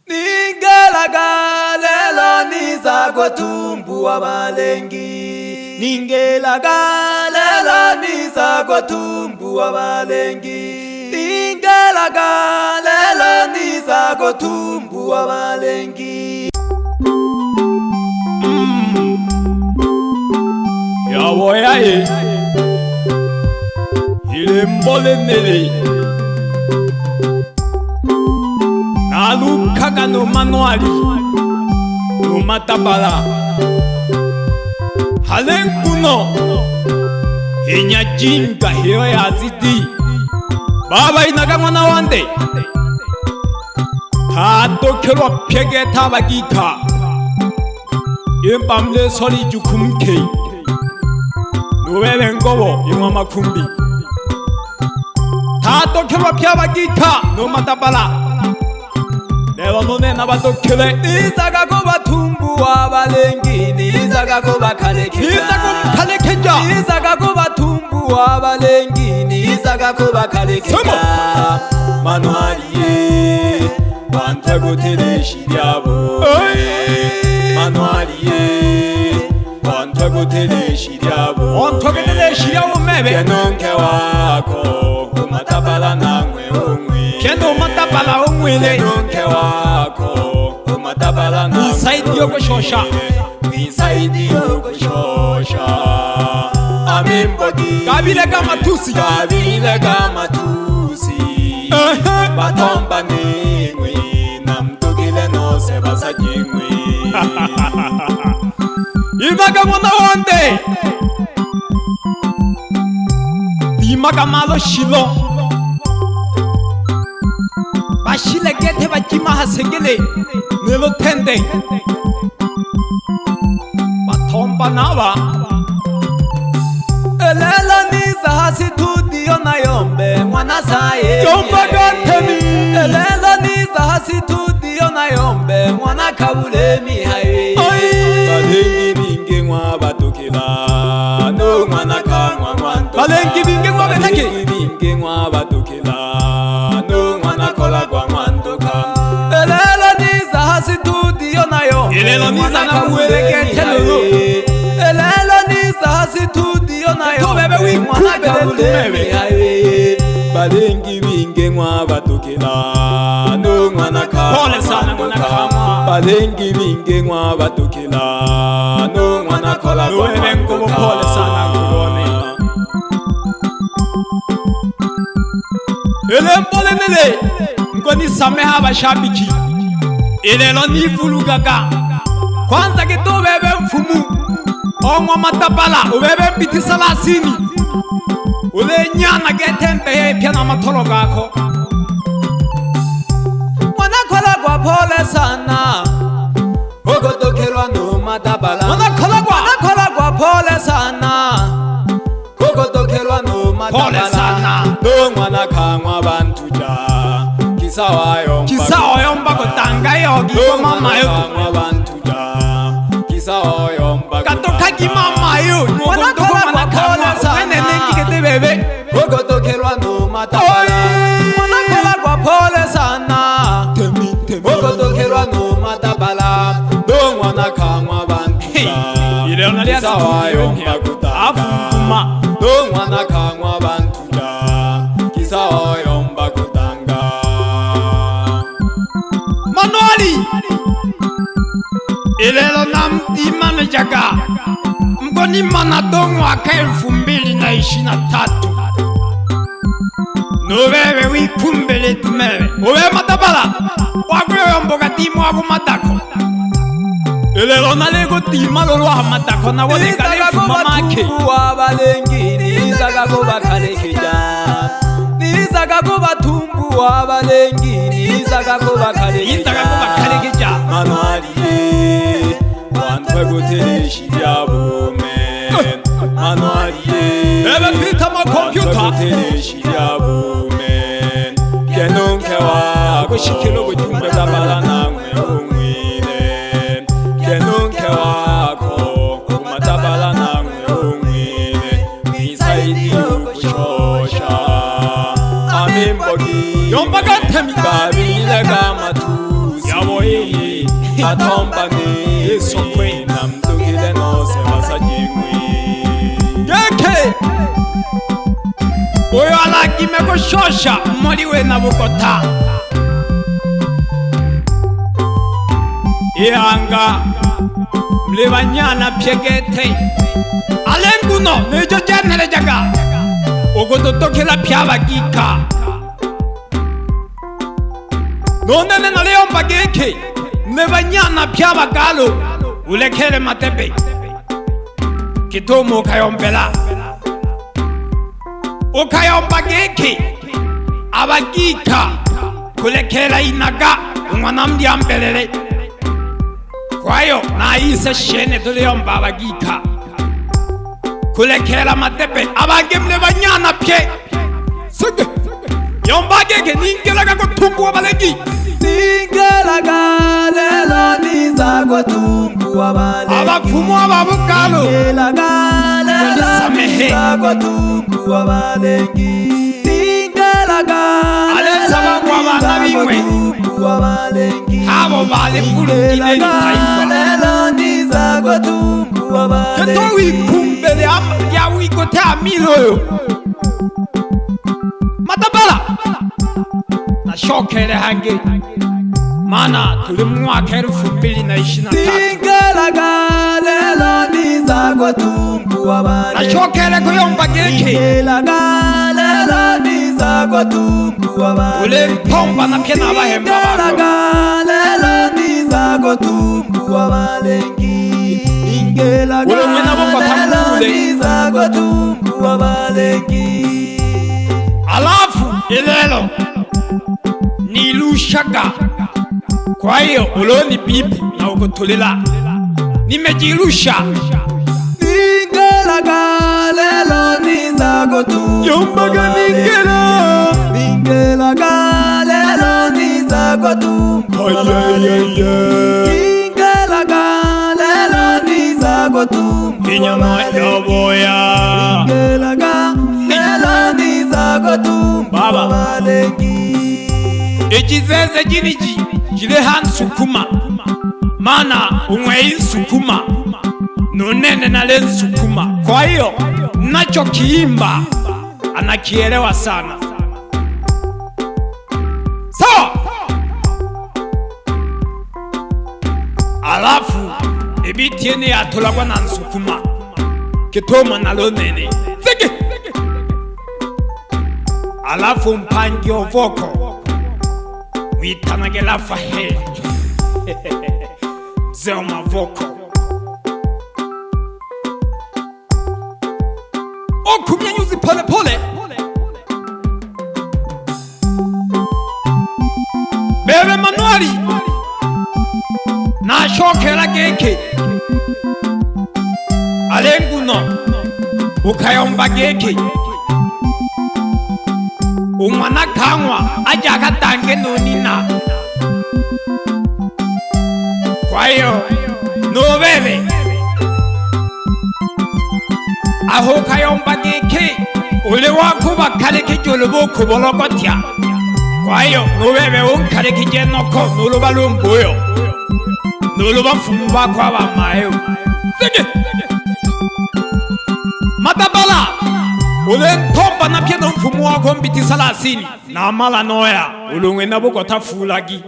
Ningelagalelo nizakothumbu abalengi. Ningelagalelo nizakothumbu abalengi. Ningelagalelo nizakothumbu abalengi. Yawo yaye ile mbole nele nalukaga no manuali no matabala halenkuno hinyajinga hiyo ya zidi baba inaga mwana wande tato kelwa pege tabagika impamle soli jukumke nuwewe ngobo imwa makumbi tato kelwa pyabagika no matabala lelo none nabadokele Nizaga kobathumbu abalengi. Nizaga kobakalekeja. nizaga kalekeja Nizaga kobathumbu abalengi. Nizaga kobakalekeja. Manualiye bantagoteleshiriabo. Manualiye bantagoteleshiriabo. ontogedele shiria umebe Kenonke wako umatabala nangwe umwe. kendo matabala umwele Kenonke wako umatabala nangwe Nisaidi yokushosha. Nisaidi yokushosha. Amimbogi kabile kamatusi kabile kamatusi. Batomba ningwe namtugile nose basajingwe. imaga mwana wande imaga malo shilo bashile gete bajima hasegele nelo tende batomba naba Elela niza hasitudio na yombe mwana saye. Yomba gatemi. Elela niza hasitudio na yombe mwana kabule mihaye. Balengi binge mwa batukila no mwana kamwa mwanto. balengi binge mwa betake Balengi binge mwa batukila no mwana kola kwa mwantoka. Elela niza hasitudio na yombe Elelo niza mwana na kabule kuweleke mihaye. Elela niza hasitudio na yombe Tubebe wikubebe mwana kabule tumebe. mihaye. Balengi binge mwa batukila no mwana kamwa Pole sana mwana mwantoka. kamwa. Balengi binge mwa batukila no mwana kola kwa Nuwebe ngobo mwantoka. pole sana kubone. ele mbole nele ngoni sameha abashabiki ilelo nivulugaga kwanza kitubebe mfumu omwa matabala ubebe mbiti salasini ule nyana getembe pia na matolo gako Mwana kola kwa pole sana Kogotokelwa no matabala. Mwana kola kwa. Mwana kola kwa pole sana Kogotokelwa no matabala. Pole sana. No mwana kamwa bantuja Kisawayo kisawa yomba kotanga yogi No mama mwana yo kamwa bantuja Kisawayo mba katoka ki mama yo Mwana kola kwa pole sana. nene nengi ketebebe Kogotokelwa no matabala. Mwana kola kwa pole sana Kogotokelwa no matabala. No mwana kamwa bantuja ilelo nalia Kisawayo mba kutanga. afuma No mwana kamwa bantuja Kisawayo mba kutanga. Manuali ilelo na mtimane jaga mgoni manadongo waka 2023 nuwewe wikumbele tumewe uwe matabala wakwewe mboga timu waku matako ilelo nalego tima lolwa matako na wale kale Nizaga fuma make kobathumbu abalengi. Nizaga kobakalekeja. Nizaga kobathumbu abalengi. Nizaga kobakalekeja. Nizaga kobakalekeja. Manualiye bantagoteleshiriabo men. Manualiye Bebe pita ma computer. bantagoteleshiriabo men. Kenonke wako shikilo bujumbe matabala nangwe umwile. Kenonke wako umatabala nangwe umwile. Nisaidi yokushosha. Amimbogi yomba gatemi kabile kamatu batombani Esokwe. namtukile nose basajingwi Geke oyo alagime kushosha mmoli we na bukota ihanga mlebanyana pyegete alenguno nejo janele jaga ogototokela pyabagika nonene naleyomba geke mlebanyana pyabagalo ulekele matebe kitomo ukayombela ukayomba geke abagika kulekela inaga umwana mdyambelele kwayo naise shene tuleyomba abagika kulekela matebe abangemle banyana pye sige yomba geke ningelaga kutumbu abalegi ningelaga lelo niza kutumbu abalegi abafumu ababukalo ningelaga lelo niza kutumbu abalegi ningelaga aleza bangwa abana biwe abo bali fulungile ni taifa lelo niza kutumbu abalegi keto wikumbele ya wikote amiloyo matabala na shokele hange mana tuli mwaka 2023 ningelaga lelo niza kutumbu abalegi na shokele kuyomba geke ningelaga lelo niza kutumbu abalegi ule mpomba na pye n'abahemba bako ningelaga lelo niza kutumbu abalegi ningelaga ule mwena bokota mkule niza kutumbu abalegi alafu ilelo nilushaga kwa hiyo uloni bibi na ukutulila nimejirusha ningelaga lelo niza kutumbu Yombaga ningelaga lelo niza kutumbu ningelaga lelo niza kutumbu inyama yaboya ningelaga lelo niza kutumbu Baba. abalegi ikizeze jiniji jile hansukuma mana umwe insukuma nunene nale nsukuma kwa hiyo nacho kiimba anakielewa sana sawa alafu ibitiene yatolagwa na nsukuma kitoma nalo nene zige alafu mpangi ovoko witanage lafa he zeo mavoko okumya nyuzi pole pole bebe manuali na shokela geke alenguno ukayomba geke umwana kangwa aja akatange nonina kwa hiyo nobebe aho kayomba geke ule wakuba kaleke jolobo kubolokotya kwa hiyo nobebe unkaleke jenoko nuluba lumbuyo nuluba mfumu bako abamayo sige matabala ule ntomba na pye mfumu wako mbiti 30 na mala noya ulungwe nabukota fulagi